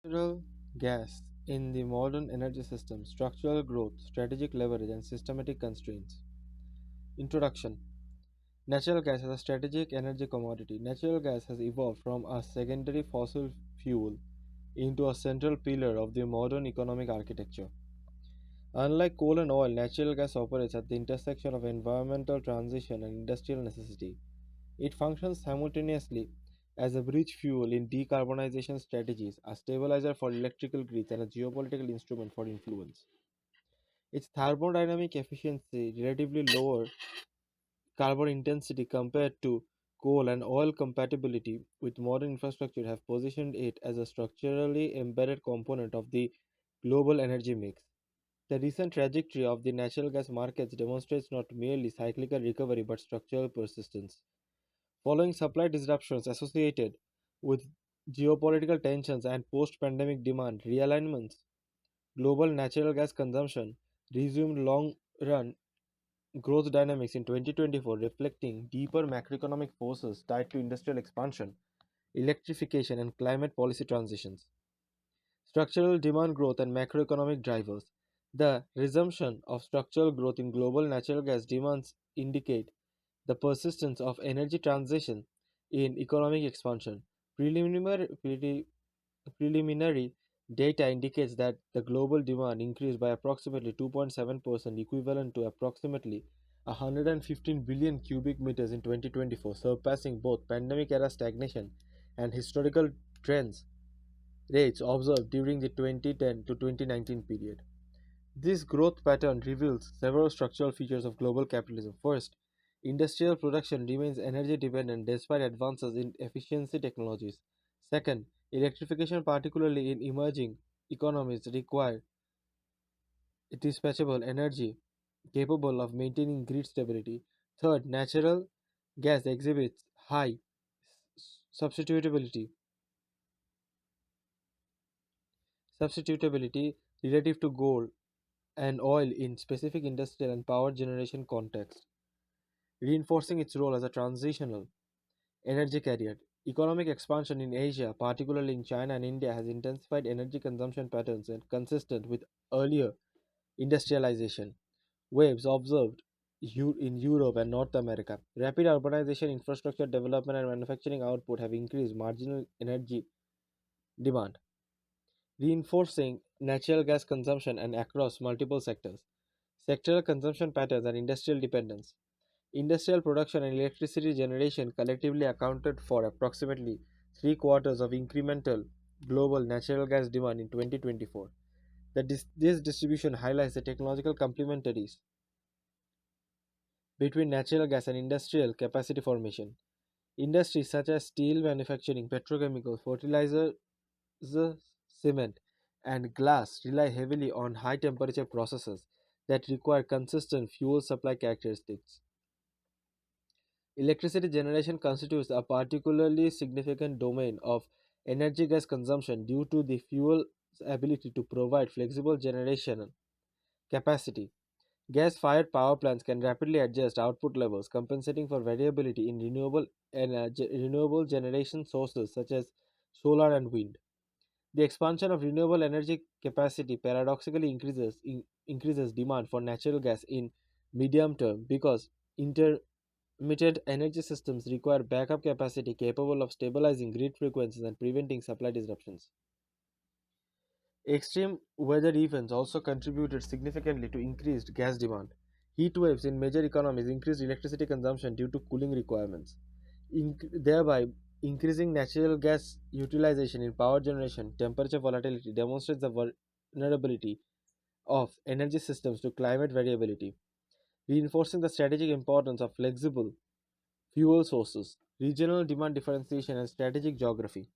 Natural gas in the modern energy system, structural growth, strategic leverage, and systematic constraints. Introduction. Natural gas as a strategic energy commodity. Natural gas has evolved from a secondary fossil fuel into a central pillar of the modern economic architecture. Unlike coal and oil, natural gas operates at the intersection of environmental transition and industrial necessity. It functions simultaneously as a bridge fuel in decarbonization strategies, a stabilizer for electrical grids, and a geopolitical instrument for influence. Its thermodynamic efficiency, relatively lower carbon intensity compared to coal and oil compatibility with modern infrastructure have positioned it as a structurally embedded component of the global energy mix. The recent trajectory of the natural gas markets demonstrates not merely cyclical recovery but structural persistence. Following supply disruptions associated with geopolitical tensions and post pandemic demand realignments, global natural gas consumption resumed long run growth dynamics in 2024, reflecting deeper macroeconomic forces tied to industrial expansion, electrification, and climate policy transitions. Structural demand growth and macroeconomic drivers. The resumption of structural growth in global natural gas demands indicate the persistence of energy transition in economic expansion. Preliminary data indicates that the global demand increased by approximately 2.7%, equivalent to approximately 115 billion cubic meters in 2024, surpassing both pandemic era stagnation and historical trends rates observed during the 2010 to 2019 period. This growth pattern reveals several structural features of global capitalism. First, industrial production remains energy dependent despite advances in efficiency technologies. Second, electrification, particularly in emerging economies, require dispatchable energy capable of maintaining grid stability. Third, natural gas exhibits high substitutability substitutability relative to gold and oil in specific industrial and power generation contexts, reinforcing its role as a transitional energy carrier. Economic expansion in Asia, particularly in China and India, has intensified energy consumption patterns and consistent with earlier industrialization waves observed in Europe and North America. Rapid urbanization, infrastructure development, and manufacturing output have increased marginal energy demand, reinforcing natural gas consumption and across multiple sectors. Sectoral consumption patterns and industrial dependence. Industrial production and electricity generation collectively accounted for approximately three quarters of incremental global natural gas demand in 2024. This distribution highlights the technological complementaries between natural gas and industrial capacity formation. Industries such as steel manufacturing, petrochemicals, fertilizers, cement, and glass rely heavily on high temperature processes that require consistent fuel supply characteristics. Electricity generation constitutes a particularly significant domain of energy gas consumption due to the fuel's ability to provide flexible generation capacity. Gas fired power plants can rapidly adjust output levels, compensating for variability in renewable generation sources such as solar and wind. The expansion of renewable energy capacity paradoxically increases demand for natural gas in medium term because intermittent energy systems require backup capacity capable of stabilizing grid frequencies and preventing supply disruptions. Extreme weather events also contributed significantly to increased gas demand. Heat waves in major economies increased electricity consumption due to cooling requirements, thereby increasing natural gas utilization in power generation. Temperature volatility demonstrates the vulnerability of energy systems to climate variability, reinforcing the strategic importance of flexible fuel sources, regional demand differentiation, and strategic geography.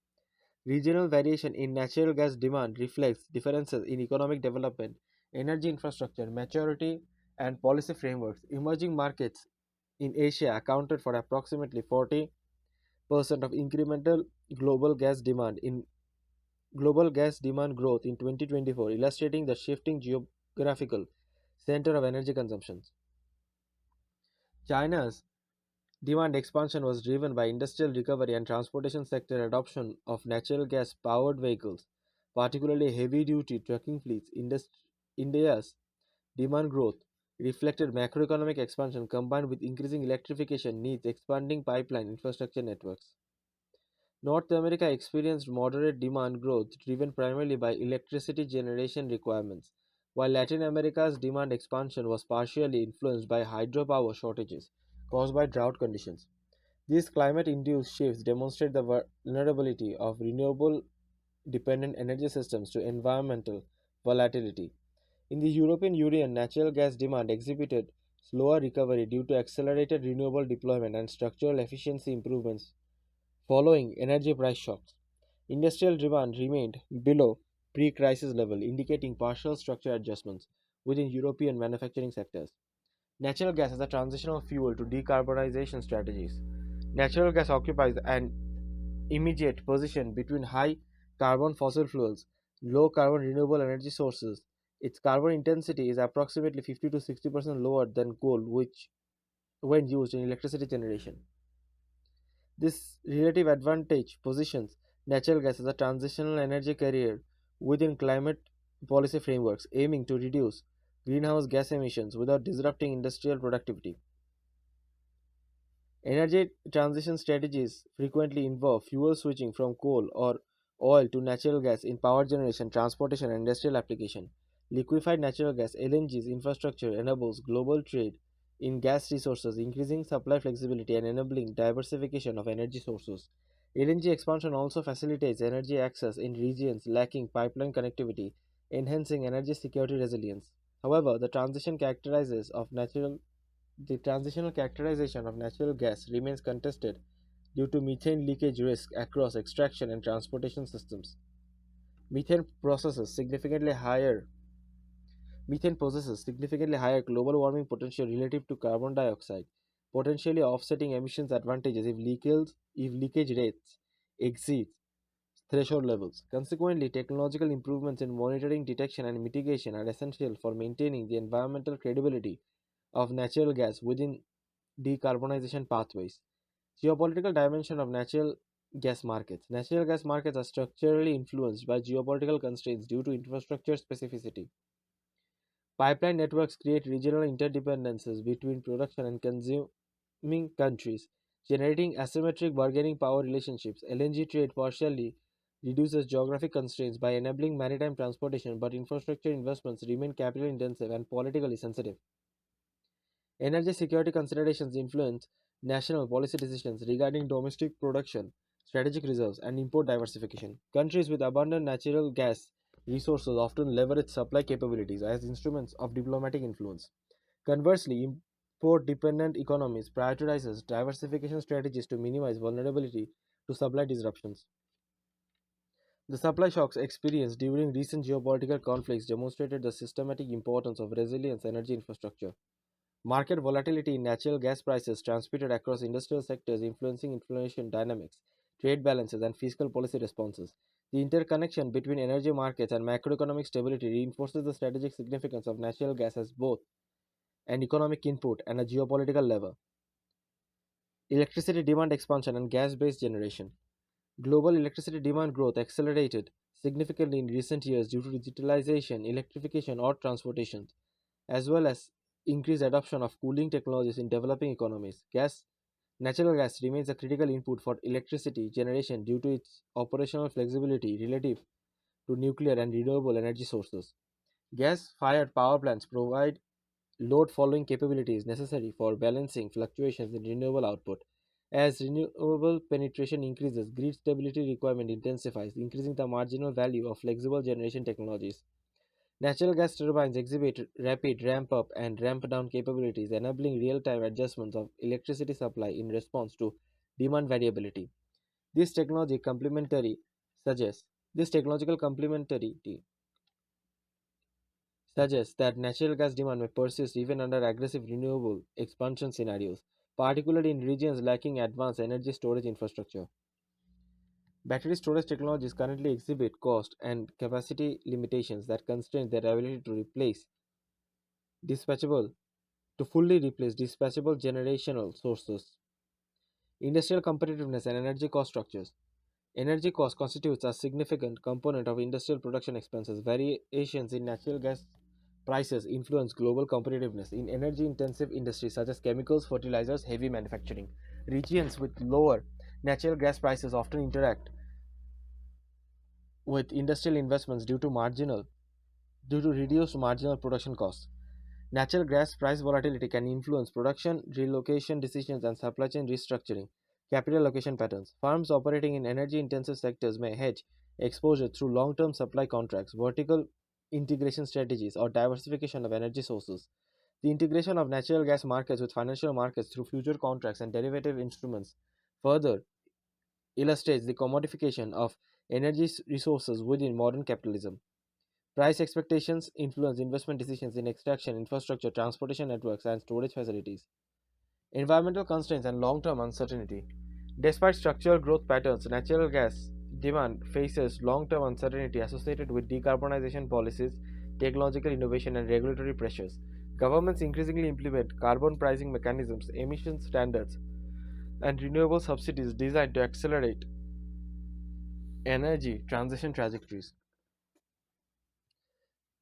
Regional variation in natural gas demand reflects differences in economic development, energy infrastructure, maturity, and policy frameworks. Emerging markets in Asia accounted for approximately 40% of incremental global gas demand growth in 2024, illustrating the shifting geographical center of energy consumption. China's demand expansion was driven by industrial recovery and transportation sector adoption of natural gas powered vehicles. particularly heavy duty trucking fleets. India's demand growth reflected macroeconomic expansion combined with increasing electrification needs, expanding pipeline infrastructure networks. North America experienced moderate demand growth driven primarily by electricity generation requirements, while Latin America's demand expansion was partially influenced by hydropower shortages caused by drought conditions. These climate induced shifts demonstrate the vulnerability of renewable dependent energy systems to environmental volatility. In the European Union, natural gas demand exhibited slower recovery due to accelerated renewable deployment and structural efficiency improvements following energy price shocks. Industrial demand remained below pre crisis level, indicating partial structural adjustments within European manufacturing sectors. Natural gas as a transitional fuel to decarbonization strategies. Natural gas occupies an immediate position between high carbon fossil fuels, low carbon renewable energy sources. Its carbon intensity is approximately 50 to 60% lower than coal, which when used in electricity generation. This relative advantage positions natural gas as a transitional energy carrier within climate policy frameworks, aiming to reduce greenhouse gas emissions without disrupting industrial productivity. Energy transition strategies frequently involve fuel switching from coal or oil to natural gas in power generation, transportation, and industrial application. Liquefied natural gas (LNG's) infrastructure enables global trade in gas resources, increasing supply flexibility and enabling diversification of energy sources. LNG expansion also facilitates energy access in regions lacking pipeline connectivity, enhancing energy security resilience. However, the transitional characterization of natural gas remains contested due to methane leakage risk across extraction and transportation systems. Methane processes significantly higher Methane possesses significantly higher global warming potential relative to carbon dioxide, potentially offsetting emissions advantages if leakage rates exceed threshold levels. Consequently, technological improvements in monitoring, detection, and mitigation are essential for maintaining the environmental credibility of natural gas within decarbonization pathways. Geopolitical dimension of natural gas markets. Natural gas markets are structurally influenced by geopolitical constraints due to infrastructure specificity. Pipeline networks create regional interdependencies between production and consuming countries, generating asymmetric bargaining power relationships. LNG trade partially reduces geographic constraints by enabling maritime transportation, but infrastructure investments remain capital intensive and politically sensitive. Energy security considerations influence national policy decisions regarding domestic production, strategic reserves, and import diversification. Countries with abundant natural gas resources often leverage supply capabilities as instruments of diplomatic influence. Conversely, import dependent economies prioritizes diversification strategies to minimize vulnerability to supply disruptions. The supply shocks experienced during recent geopolitical conflicts demonstrated the systematic importance of resilient energy infrastructure. Market volatility in natural gas prices transmitted across industrial sectors, influencing inflation dynamics, trade balances, and fiscal policy responses. The interconnection between energy markets and macroeconomic stability reinforces the strategic significance of natural gas as both an economic input and a geopolitical lever. Electricity demand expansion and gas based generation. Global electricity demand growth accelerated significantly in recent years due to digitalization, electrification, or transportation, as well as increased adoption of cooling technologies in developing economies. Natural gas remains a critical input for electricity generation due to its operational flexibility relative to nuclear and renewable energy sources. Gas fired power plants provide load following capabilities necessary for balancing fluctuations in renewable output. As renewable penetration increases, grid stability requirement intensifies, increasing the marginal value of flexible generation technologies. Natural gas turbines exhibit rapid ramp up and ramp down capabilities, enabling real time adjustments of electricity supply in response to demand variability. This technology complementary suggests this technological complementarity suggests that natural gas demand may persist even under aggressive renewable expansion scenarios, particularly in regions lacking advanced energy storage infrastructure. Battery storage technologies currently exhibit cost and capacity limitations that constrain their ability dispatchable fully replace dispatchable generational sources. Industrial competitiveness and energy cost structures. Energy cost constitutes a significant component of industrial production expenses. Variations in natural gas prices influence global competitiveness in energy intensive industries such as chemicals, fertilizers, heavy manufacturing. Regions with lower natural gas prices often interact with industrial investments due to reduced marginal production costs. Natural gas price volatility can influence production, relocation decisions, and supply chain restructuring. Capital allocation patterns. Firms operating in energy intensive sectors may hedge exposure through long term supply contracts, vertical integration strategies, or diversification of energy sources. The integration of natural gas markets with financial markets through future contracts and derivative instruments further illustrates the commodification of energy resources within modern capitalism. Price expectations influence investment decisions in extraction, infrastructure, transportation networks, and storage facilities. Environmental constraints and long term uncertainty. Despite structural growth patterns, natural gas demand faces long term uncertainty associated with decarbonization policies, technological innovation, and regulatory pressures. Governments increasingly implement carbon pricing mechanisms, emission standards, and renewable subsidies designed to accelerate energy transition trajectories.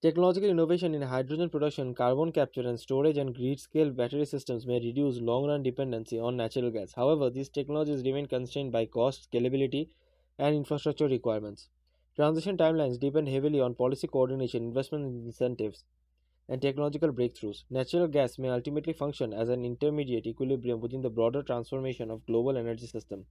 Technological innovation in hydrogen production, carbon capture and storage, and grid scale battery systems may reduce long run dependency on natural gas. However, these technologies remain constrained by cost, scalability, and infrastructure requirements. Transition timelines depend heavily on policy coordination, investment incentives, and technological breakthroughs. Natural gas may ultimately function as an intermediate equilibrium within the broader transformation of global energy system.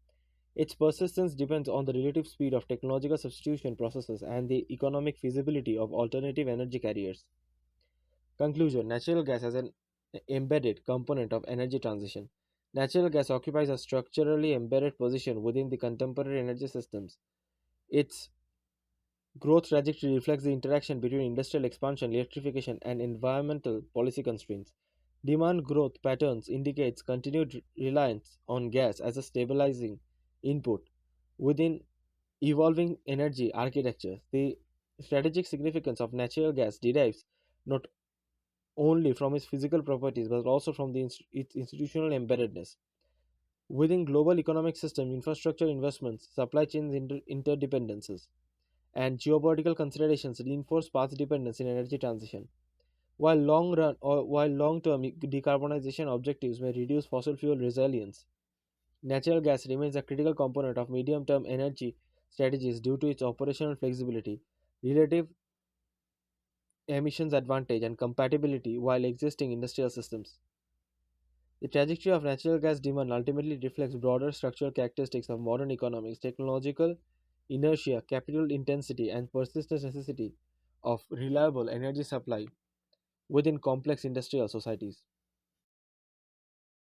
Its persistence depends on the relative speed of technological substitution processes and the economic feasibility of alternative energy carriers. Conclusion. Natural gas as an embedded component of energy transition. Natural gas occupies a structurally embedded position within the contemporary energy systems. Its growth trajectory reflects the interaction between industrial expansion, electrification, and environmental policy constraints. Demand growth patterns indicates continued reliance on gas as a stabilizing input within evolving energy architecture. The strategic significance of natural gas derives not only from its physical properties but also from its institutional embeddedness. Within global economic system, infrastructure investments, supply chain interdependencies, and geopolitical considerations reinforce path dependence in energy transition. While long-term decarbonization objectives may reduce fossil fuel resilience, natural gas remains a critical component of medium-term energy strategies due to its operational flexibility, relative emissions advantage, and compatibility while existing industrial systems. The trajectory of natural gas demand ultimately reflects broader structural characteristics of modern economics, technological inertia, capital intensity, and persistent necessity of reliable energy supply within complex industrial societies.